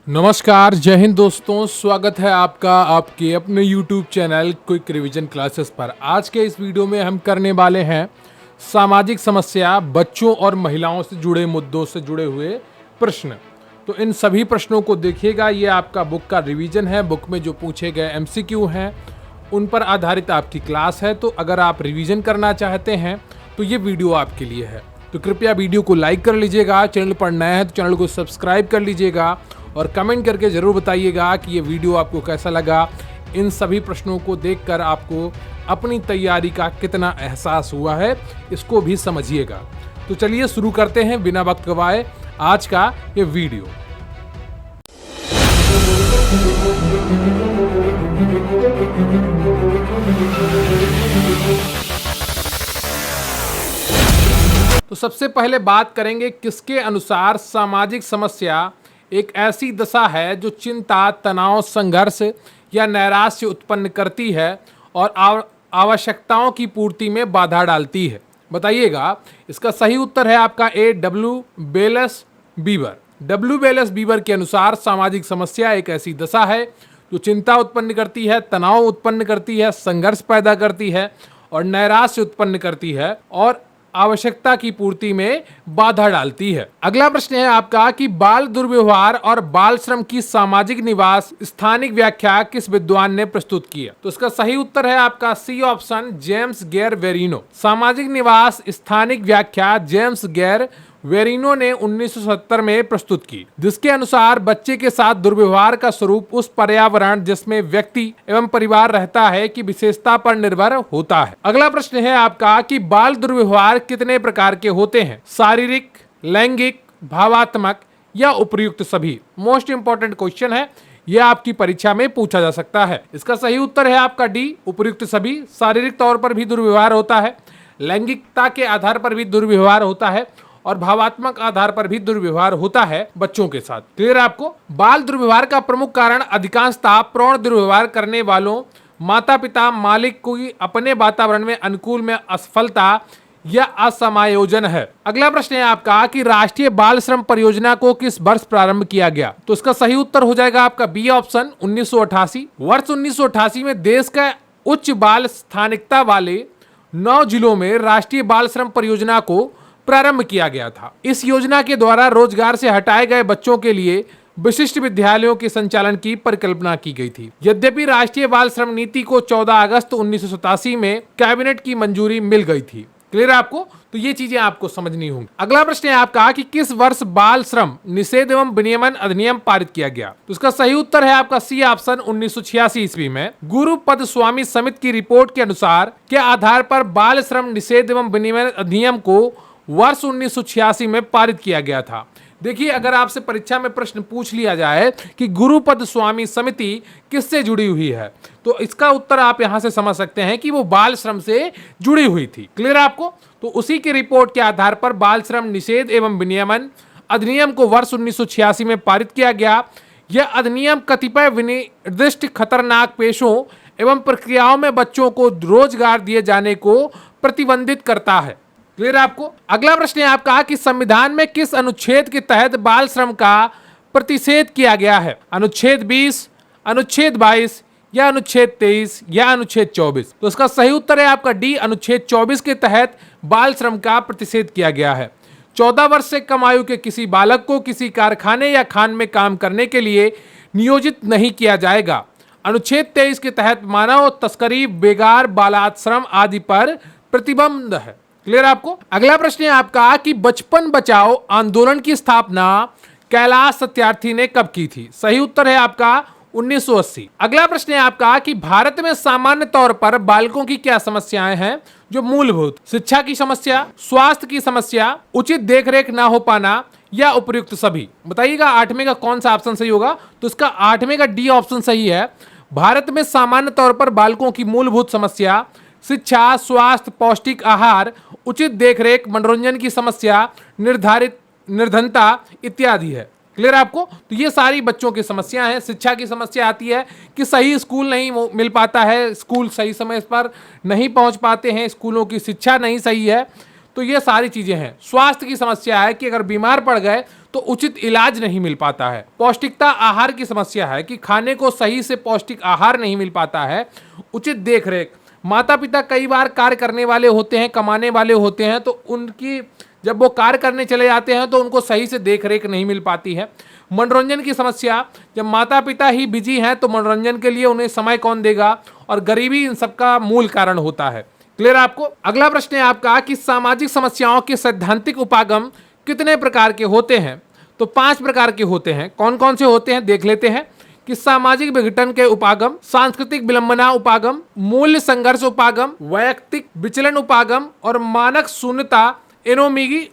नमस्कार, जय हिंद दोस्तों। स्वागत है आपका आपके अपने YouTube channel quick revision classes पर। आज के इस वीडियो में हम करने वाले हैं सामाजिक समस्या, बच्चों और महिलाओं से जुड़े मुद्दों से जुड़े हुए प्रश्न। तो इन सभी प्रश्नों को देखिएगा। ये आपका बुक का रिवीजन है। बुक में जो पूछे गए MCQ हैं उन पर आधारित आपकी क्लास है। तो अगर आप रिवीजन करना चाहते हैं तो ये वीडियो आपके लिए है। तो कृपया वीडियो को लाइक कर लीजिएगा। चैनल पर नया है तो चैनल को सब्सक्राइब कर लीजिएगा और कमेंट करके ज़रूर बताइएगा कि ये वीडियो आपको कैसा लगा। इन सभी प्रश्नों को देखकर आपको अपनी तैयारी का कितना एहसास हुआ है, इसको भी समझिएगा। तो चलिए शुरू करते हैं बिना वक्त गवाए आज का ये वीडियो। तो सबसे पहले बात करेंगे किसके अनुसार सामाजिक समस्या एक ऐसी दशा है जो चिंता, तनाव, संघर्ष या नैराश्य उत्पन्न करती है और आवश्यकताओं की पूर्ति में बाधा डालती है। बताइएगा। इसका सही उत्तर है आपका ए, W Belas beaver. W Belas beaver के अनुसार सामाजिक समस्या एक ऐसी दशा है जो चिंता उत्पन्न करती है, तनाव उत्पन्न करती है, संघर्ष पैदा करती है और नैराश्य उत्पन्न करती है और आवश्यकता की पूर्ति में बाधा डालती है। अगला प्रश्न है आपका कि बाल दुर्व्यवहार और बाल श्रम की सामाजिक निवास स्थानिक व्याख्या किस विद्वान ने प्रस्तुत की है? तो इसका सही उत्तर है आपका सी ऑप्शन, जेम्स गेर वेरिनो। सामाजिक निवास स्थानिक व्याख्या जेम्स गेर वेरिनो ने 1970 में प्रस्तुत की, जिसके अनुसार बच्चे के साथ दुर्व्यवहार का स्वरूप उस पर्यावरण जिसमें व्यक्ति एवं परिवार रहता है की विशेषता पर निर्भर होता है। अगला प्रश्न है आपका कि बाल दुर्व्यवहार कितने प्रकार के होते हैं? शारीरिक, लैंगिक, भावात्मक या उपयुक्त सभी? मोस्ट इंपॉर्टेंट क्वेश्चन है, यह आपकी परीक्षा में पूछा जा सकता है। इसका सही उत्तर है आपका डी, उपयुक्त सभी। शारीरिक तौर पर भी दुर्व्यवहार होता है, लैंगिकता के आधार पर भी दुर्व्यवहार होता है और भावात्मक आधार पर भी दुर्व्यवहार होता है बच्चों के साथ। क्लियर है आपको? बाल दुर्व्यवहार का प्रमुख कारण अधिकांशतः प्रौढ़ दुर्व्यवहार करने वालों माता पिता मालिक को अपने वातावरण में अनुकूल में असफलता या असमायोजन है। अगला प्रश्न है आपका कि राष्ट्रीय बाल श्रम परियोजना को किस वर्ष प्रारंभ किया गया? तो इसका सही उत्तर हो जाएगा आपका बी ऑप्शन, 1988। वर्ष 1988 में देश का उच्च बाल स्थानिकता वाले 9 जिलों में राष्ट्रीय बाल श्रम परियोजना को प्रारंभ किया गया था। इस योजना के द्वारा रोजगार से हटाए गए बच्चों के लिए विशिष्ट विद्यालयों के संचालन की परिकल्पना की गई थी। यद्यपि राष्ट्रीय बाल श्रम नीति को 14 अगस्त 1987 में कैबिनेट की मंजूरी मिल गई थी। क्लियर है आपको? तो ये चीजें आपको समझनी होंगी। अगला प्रश्न है आपका कि किस वर्ष बाल श्रम निषेध एवं विनियमन अधिनियम पारित किया गया? तो इसका सही उत्तर है आपका सी ऑप्शन, 1986 ईस्वी में गुरुपद स्वामी समिति की रिपोर्ट के अनुसार के आधार पर बाल श्रम निषेध एवं विनियमन अधिनियम को वर्ष 1986 में पारित किया गया था। देखिए, अगर आपसे परीक्षा में प्रश्न पूछ लिया जाए कि गुरुपद स्वामी समिति किससे जुड़ी हुई है, तो इसका उत्तर आप यहां से समझ सकते हैं कि वो बाल श्रम से जुड़ी हुई थी। क्लियर है आपको? तो उसी की रिपोर्ट के आधार पर बाल श्रम निषेध एवं विनियमन अधिनियम को वर्ष 1986 में पारित किया गया। यह अधिनियम कतिपय विनिर्दिष्ट खतरनाक पेशों एवं प्रक्रियाओं में बच्चों को रोजगार दिए जाने को प्रतिबंधित करता है। क्लियर है आपको? अगला प्रश्न है आपका कि संविधान में किस अनुच्छेद के तहत बाल श्रम का प्रतिषेध किया गया है? अनुच्छेद 20, अनुच्छेद 22 या अनुच्छेद 23 या अनुच्छेद 24? तो इसका सही उत्तर है आपका डी, अनुच्छेद 24 के तहत बाल श्रम का प्रतिषेध किया गया है। 14 वर्ष से कम आयु के किसी बालक को किसी कारखाने या खान में काम करने के लिए नियोजित नहीं किया जाएगा। अनुच्छेद 23 के तहत मानव तस्करी, बेगार, बालाश्रम आदि पर प्रतिबंध है। क्लियर आपको? अगला प्रश्न है आपका कि बचपन बचाओ आंदोलन की स्थापना कैलाश सत्यार्थी ने कब की थी? सही उत्तर है आपका 1980। अगला प्रश्न है आपका कि भारत में सामान्य तौर पर बालकों की क्या समस्याएं हैं जो मूलभूत? शिक्षा की समस्या, स्वास्थ्य की समस्या, उचित देखरेख ना हो पाना या उपयुक्त सभी? बताइएगा 8वें का कौन सा ऑप्शन सही होगा? तो इसका 8वें का डी ऑप्शन सही है। भारत में सामान्य तौर पर बालकों की मूलभूत समस्या शिक्षा, स्वास्थ्य, पौष्टिक आहार, उचित देखरेख, मनोरंजन की समस्या, निर्धनता इत्यादि है। क्लियर आपको? तो ये सारी बच्चों की समस्या है। शिक्षा की समस्या आती है कि सही स्कूल नहीं मिल पाता है, स्कूल सही समय पर नहीं पहुंच पाते हैं, स्कूलों की शिक्षा नहीं सही है। तो ये सारी चीजें हैं। स्वास्थ्य की समस्या है कि अगर बीमार पड़ गए तो उचित इलाज नहीं मिल पाता है। पौष्टिकता आहार की समस्या है कि खाने को सही से पौष्टिक आहार नहीं मिल पाता है। उचित देखरेख, माता पिता कई बार कार्य करने वाले होते हैं, कमाने वाले होते हैं, तो उनकी जब वो कार्य करने चले जाते हैं तो उनको सही से देखरेख नहीं मिल पाती है। मनोरंजन की समस्या, जब माता पिता ही बिजी हैं तो मनोरंजन के लिए उन्हें समय कौन देगा, और गरीबी इन सबका मूल कारण होता है। क्लियर आपको? अगला प्रश्न है आपका कि सामाजिक समस्याओं के सैद्धांतिक उपागम कितने प्रकार के होते हैं? तो 5 प्रकार के होते हैं। कौन कौन से होते हैं देख लेते हैं कि सामाजिक विघटन के उपागम, सांस्कृतिक विलंबना उपागम, मूल्य संघर्ष उपागम, वैयक्तिक विचलन उपागम और मानक शून्यता एनोमी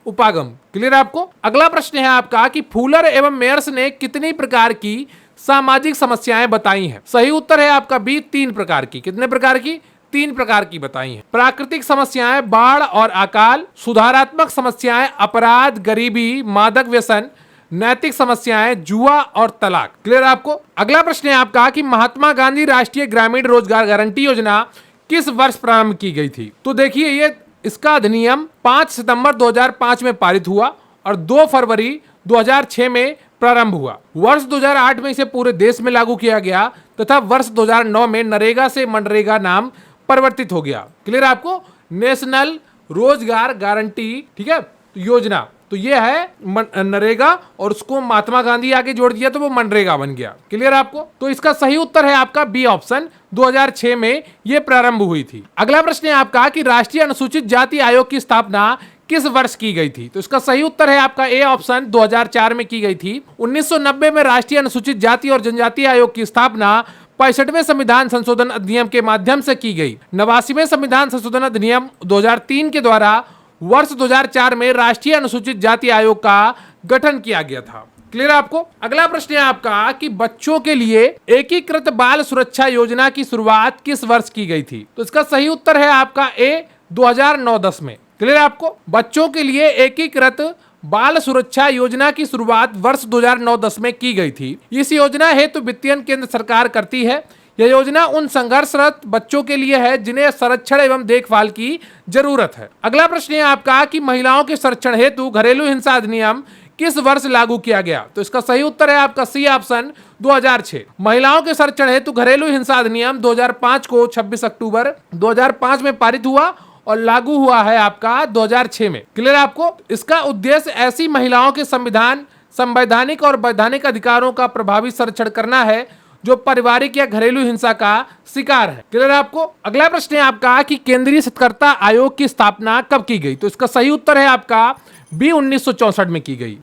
उपागम। क्लियर आपको? अगला प्रश्न है आपका कि फूलर एवं मेयर्स ने कितनी प्रकार की सामाजिक समस्याएं बताई हैं? सही उत्तर है आपका बी, 3 प्रकार की। कितने प्रकार की? 3 प्रकार की बताई हैं। प्राकृतिक समस्याएं बाढ़ और अकाल, सुधारात्मक समस्याएं अपराध, गरीबी, मादक व्यसन, नैतिक समस्याएं जुआ और तलाक। क्लियर आपको? अगला प्रश्न है आपका कि महात्मा गांधी राष्ट्रीय ग्रामीण रोजगार गारंटी योजना किस वर्ष प्रारंभ की गई थी? तो देखिए, ये इसका अधिनियम 5 सितंबर 2005 में पारित हुआ और 2 फरवरी 2006 में प्रारंभ हुआ। वर्ष 2008 में इसे पूरे देश में लागू किया गया तथा वर्ष 2009 में नरेगा से मनरेगा नाम परिवर्तित हो गया। क्लियर आपको? नेशनल रोजगार गारंटी, ठीक है, योजना। तो ये है नरेगा और उसको महात्मा गांधी आगे जोड़ दिया तो वो मनरेगा बन गया। क्लियर आपको? तो इसका सही उत्तर है आपका बी ऑप्शन, 2006 में ये प्रारंभ हुई थी। अगला प्रश्न है आपका कि राष्ट्रीय अनुसूचित जाति आयोग की स्थापना किस वर्ष की गई थी? तो इसका सही उत्तर है आपका ए ऑप्शन, 2004 में की गई थी। 1990 में राष्ट्रीय अनुसूचित जाति और जनजाति आयोग की स्थापना 65वें संविधान संशोधन अधिनियम के माध्यम से की गई। 89वें संविधान संशोधन अधिनियम 2003 के द्वारा वर्ष 2004 में राष्ट्रीय अनुसूचित जाति आयोग का गठन किया गया था। क्लियर आपको? अगला प्रश्न है आपका कि बच्चों के लिए एकीकृत बाल सुरक्षा योजना की शुरुआत किस वर्ष की गई थी? तो इसका सही उत्तर है आपका ए, 2009-10 में। क्लियर आपको? बच्चों के लिए एकीकृत बाल सुरक्षा योजना की शुरुआत वर्ष 2009-10 में की गई थी। इस योजना हेतु वित्तीयन केंद्र सरकार करती है। यह योजना उन संघर्षरत बच्चों के लिए है जिन्हें संरक्षण एवं देखभाल की जरूरत है। अगला प्रश्न है आपका कि महिलाओं के संरक्षण हेतु घरेलू हिंसा अधिनियम किस वर्ष लागू किया गया? तो इसका सही उत्तर है आपका सी ऑप्शन, 2006। महिलाओं के संरक्षण हेतु घरेलू हिंसा अधिनियम 2005 को 26 अक्टूबर 2005 में पारित हुआ और लागू हुआ है आपका 2006 में। क्लियर आपको? इसका उद्देश्य ऐसी महिलाओं के संवैधानिक और वैधानिक अधिकारों का प्रभावी संरक्षण करना है जो पारिवारिक या घरेलू हिंसा का शिकार है। क्लियर आपको? अगला प्रश्न है आपका कि केंद्रीय सतर्कता आयोग की स्थापना कब की गई? तो इसका सही उत्तर है आपका बी, 1964 में की गई।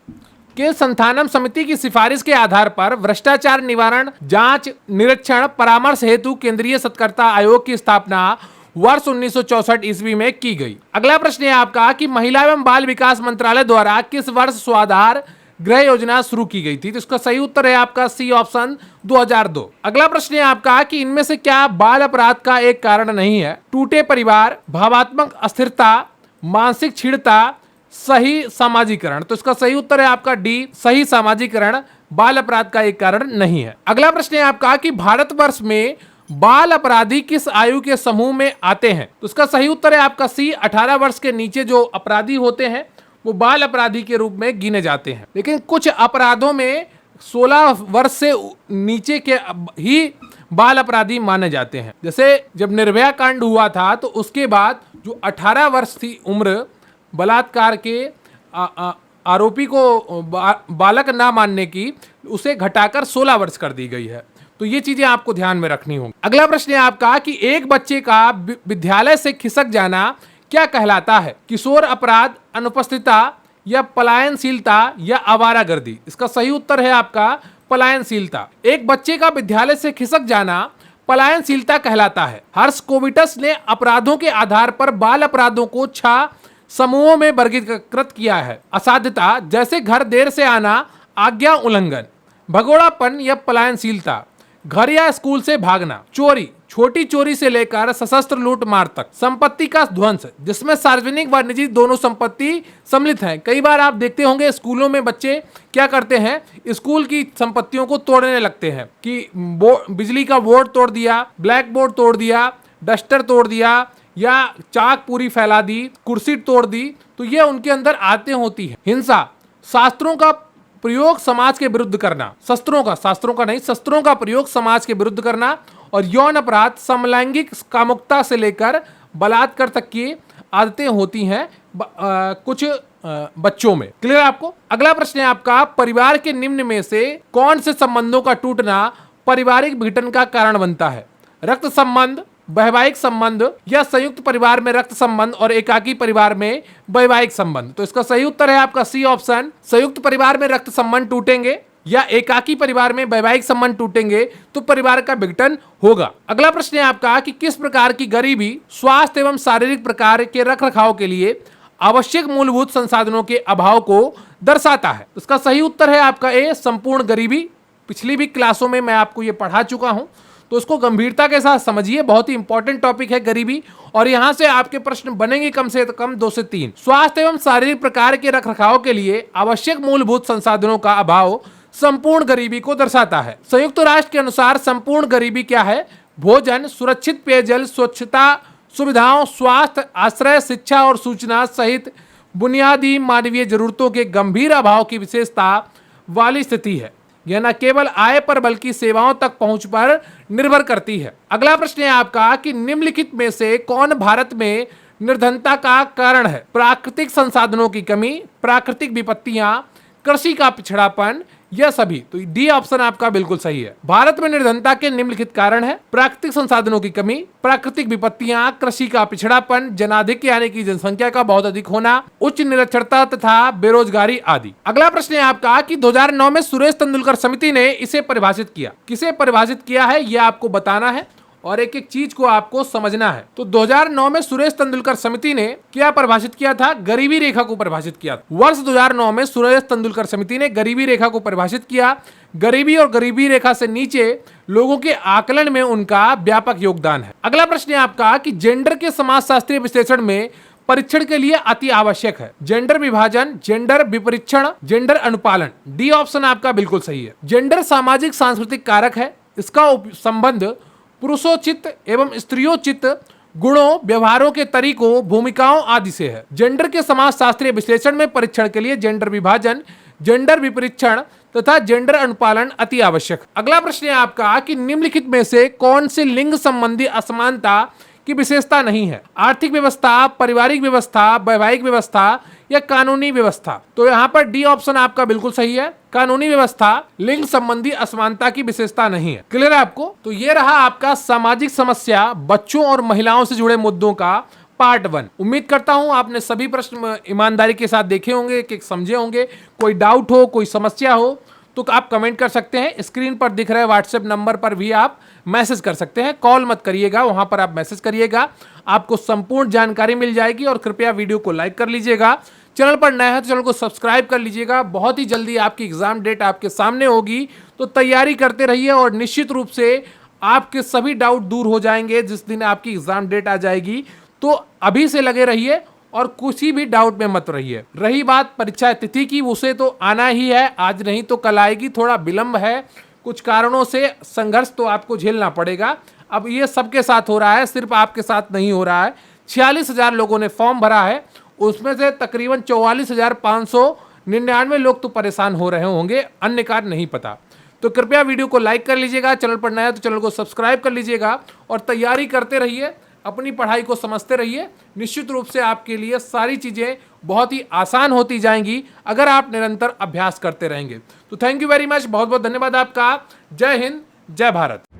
के संथानम समिति की सिफारिश के आधार पर भ्रष्टाचार निवारण, जांच, निरीक्षण, परामर्श हेतु केंद्रीय सतर्कता आयोग की स्थापना वर्ष 1964 ईस्वी में की गई। अगला प्रश्न है आपका कि महिला एवं बाल विकास मंत्रालय द्वारा किस वर्ष स्वाधार गृह योजना शुरू की गई थी? तो इसका सही उत्तर है आपका सी ऑप्शन, 2002। अगला प्रश्न है आपका कि इनमें से क्या बाल अपराध का एक कारण नहीं है? टूटे परिवार, भावात्मक अस्थिरता, मानसिक क्षीणता, सही सामाजिकरण। तो इसका सही उत्तर है आपका डी, सही सामाजिकरण बाल अपराध का एक कारण नहीं है। अगला प्रश्न है आपका कि भारतवर्ष में बाल अपराधी किस आयु के समूह में आते हैं? तो इसका सही उत्तर है आपका सी, 18 वर्ष के नीचे जो अपराधी होते हैं वो बाल अपराधी के रूप में गिने जाते हैं। लेकिन कुछ अपराधों में 16 वर्ष से नीचे के ही बाल अपराधी माने जाते हैं। जैसे जब निर्भया कांड हुआ था तो उसके बाद जो 18 वर्ष थी उम्र, बलात्कार के आरोपी को बालक ना मानने की, उसे घटाकर 16 वर्ष कर दी गई है। तो ये चीजें आपको ध्यान में रखनी होंगी। अगला प्रश्न है आपका कि एक बच्चे का विद्यालय से खिसक जाना क्या कहलाता है? किशोर अपराध, अनुपस्थितता या पलायनशीलता या आवारागर्दी? इसका सही उत्तर है आपका पलायनशीलता। एक बच्चे का विद्यालय से खिसक जाना पलायनशीलता कहलाता है। हर्ष कोविटस ने अपराधों के आधार पर बाल अपराधों को 6 समूहों में वर्गीकृत किया है। असाध्यता जैसे घर देर से आना, आज्ञा उल्लंघन, भगोड़ापन या पलायनशीलता, घर या स्कूल से भागना, चोरी, छोटी चोरी से लेकर सशस्त्र लूट मार तक, संपत्ति का ध्वंस जिसमें सार्वजनिक व निजी दोनों संपत्ति सम्मिलित हैं। कई बार आप देखते होंगे स्कूलों में बच्चे क्या करते हैं, स्कूल की संपत्तियों को तोड़ने लगते हैं कि बिजली का बोर्ड तोड़ दिया, ब्लैक बोर्ड तोड़ दिया, डस्टर तोड़ दिया या चाक पूरी फैला दी, कुर्सी तोड़ दी, तो ये उनके अंदर आते होती है। हिंसा, शास्त्रों का प्रयोग समाज के विरुद्ध करना, शास्त्रों का नहीं, शस्त्रों का प्रयोग समाज के विरुद्ध करना। और यौन अपराध, समलैंगिक कामुकता से लेकर बलात्कार तक की आदतें होती हैं कुछ बच्चों में। क्लियर है आपको? अगला प्रश्न है आपका, परिवार के निम्न में से कौन से संबंधों का टूटना पारिवारिक विघटन का कारण बनता है? रक्त संबंध, वैवाहिक संबंध, या संयुक्त परिवार में रक्त संबंध और एकाकी परिवार में वैवाहिक संबंध। तो इसका सही उत्तर है आपका सी ऑप्शन, संयुक्त परिवार में रक्त संबंध टूटेंगे या एकाकी परिवार में वैवाहिक संबंध टूटेंगे तो परिवार का विघटन होगा। अगला प्रश्न है आपका कि किस प्रकार की गरीबी स्वास्थ्य एवं शारीरिक प्रकार के रखरखाव के लिए आवश्यक मूलभूत संसाधनों के अभाव को दर्शाता है? इसका सही उत्तर है आपका ए, संपूर्ण गरीबी। पिछली भी क्लासों में मैं आपको ये पढ़ा चुका हूं, तो उसको गंभीरता के साथ समझिए, बहुत ही इंपॉर्टेंट टॉपिक है गरीबी। और यहां से आपके प्रश्न बनेंगे कम से कम 2 से 3। स्वास्थ्य एवं शारीरिक प्रकार के रखरखाव के लिए आवश्यक मूलभूत संसाधनों का अभाव संपूर्ण गरीबी को दर्शाता है। संयुक्त राष्ट्र के अनुसार संपूर्ण गरीबी क्या है? भोजन, सुरक्षित पेयजल, स्वच्छता सुविधाओं, स्वास्थ्य, आश्रय, शिक्षा और सूचना सहित बुनियादी मानवीय जरूरतों के गंभीर अभाव की विशेषता वाली स्थिति है। यह न केवल आय पर बल्कि सेवाओं तक पहुंच पर निर्भर करती है। अगला प्रश्न है आपका कि निम्नलिखित में से कौन भारत में निर्धनता का कारण है? प्राकृतिक संसाधनों की कमी, प्राकृतिक विपत्तियां, कृषि का पिछड़ापन, यह सभी। तो डी ऑप्शन आपका बिल्कुल सही है। भारत में निर्धनता के निम्नलिखित कारण है: प्राकृतिक संसाधनों की कमी, प्राकृतिक विपत्तियां, कृषि का पिछड़ापन, जनाधिक्य यानी कि जनसंख्या का बहुत अधिक होना, उच्च निरक्षरता तथा बेरोजगारी आदि। अगला प्रश्न है आपका कि 2009 में सुरेश तेंदुलकर समिति ने इसे परिभाषित किया। किसे परिभाषित किया है यह आपको बताना है और एक एक चीज को आपको समझना है। तो 2009 में सुरेश तेंदुलकर समिति ने क्या परिभाषित किया था? गरीबी रेखा को परिभाषित किया। वर्ष 2009 में सुरेश तेंदुलकर समिति ने गरीबी रेखा को परिभाषित किया। गरीबी और गरीबी रेखा से नीचे लोगों के आकलन में उनका व्यापक योगदान है। अगला प्रश्न है आपका कि जेंडर के समाजशास्त्रीय विश्लेषण में परीक्षण के लिए अति आवश्यक है: जेंडर विभाजन, जेंडर विपरीक्षण, जेंडर अनुपालन। डी ऑप्शन आपका बिल्कुल सही है। जेंडर सामाजिक सांस्कृतिक कारक है। इसका संबंध पुरुषोचित एवं स्त्रियोचित गुणों, व्यवहारों के तरीकों, भूमिकाओं आदि से है। जेंडर के समाजशास्त्रीय विश्लेषण में परीक्षण के लिए जेंडर विभाजन, जेंडर विपरीक्षण तथा जेंडर अनुपालन अति आवश्यक। अगला प्रश्न है आपका कि निम्नलिखित में से कौन से लिंग संबंधी असमानता की विशेषता नहीं है? आर्थिक व्यवस्था, पारिवारिक व्यवस्था, वैवाहिक व्यवस्था या कानूनी व्यवस्था। तो यहाँ पर डी ऑप्शन आपका बिल्कुल सही है। कानूनी व्यवस्था लिंग संबंधी असमानता की विशेषता नहीं है। क्लियर है आपको? तो ये रहा आपका सामाजिक समस्या बच्चों और महिलाओं से जुड़े मुद्दों का पार्ट 1। उम्मीद करता हूं आपने सभी प्रश्न ईमानदारी के साथ देखे होंगे, कि समझे होंगे। कोई डाउट हो, कोई समस्या हो तो आप कमेंट कर सकते हैं। स्क्रीन पर दिख रहे व्हाट्सएप नंबर पर भी आप मैसेज कर सकते हैं। कॉल मत करिएगा, वहां पर आप मैसेज करिएगा, आपको संपूर्ण जानकारी मिल जाएगी। और कृपया वीडियो को लाइक कर लीजिएगा। चैनल पर नया है तो चैनल को सब्सक्राइब कर लीजिएगा। बहुत ही जल्दी आपकी एग्जाम डेट आपके सामने होगी, तो तैयारी करते रहिए और निश्चित रूप से आपके सभी डाउट दूर हो जाएंगे जिस दिन आपकी एग्जाम डेट आ जाएगी। तो अभी से लगे रहिए और किसी भी डाउट में मत रहिए। रही बात परीक्षा तिथि की, उसे तो आना ही है, आज नहीं तो कल आएगी। थोड़ा विलंब है, कुछ कारणों से संघर्ष तो आपको झेलना पड़ेगा। अब ये सबके साथ हो रहा है, सिर्फ आपके साथ नहीं हो रहा है। 46,000 लोगों ने फॉर्म भरा है, उसमें से तकरीबन 44,599 लोग तो परेशान हो रहे होंगे, अन्य कार्य नहीं पता। तो कृपया वीडियो को लाइक कर लीजिएगा, चैनल पर नया तो चैनल को सब्सक्राइब कर लीजिएगा और तैयारी करते रहिए, अपनी पढ़ाई को समझते रहिए। निश्चित रूप से आपके लिए सारी चीज़ें बहुत ही आसान होती जाएंगी अगर आप निरंतर अभ्यास करते रहेंगे। तो थैंक यू वेरी मच, बहुत बहुत धन्यवाद आपका। जय हिंद, जय भारत।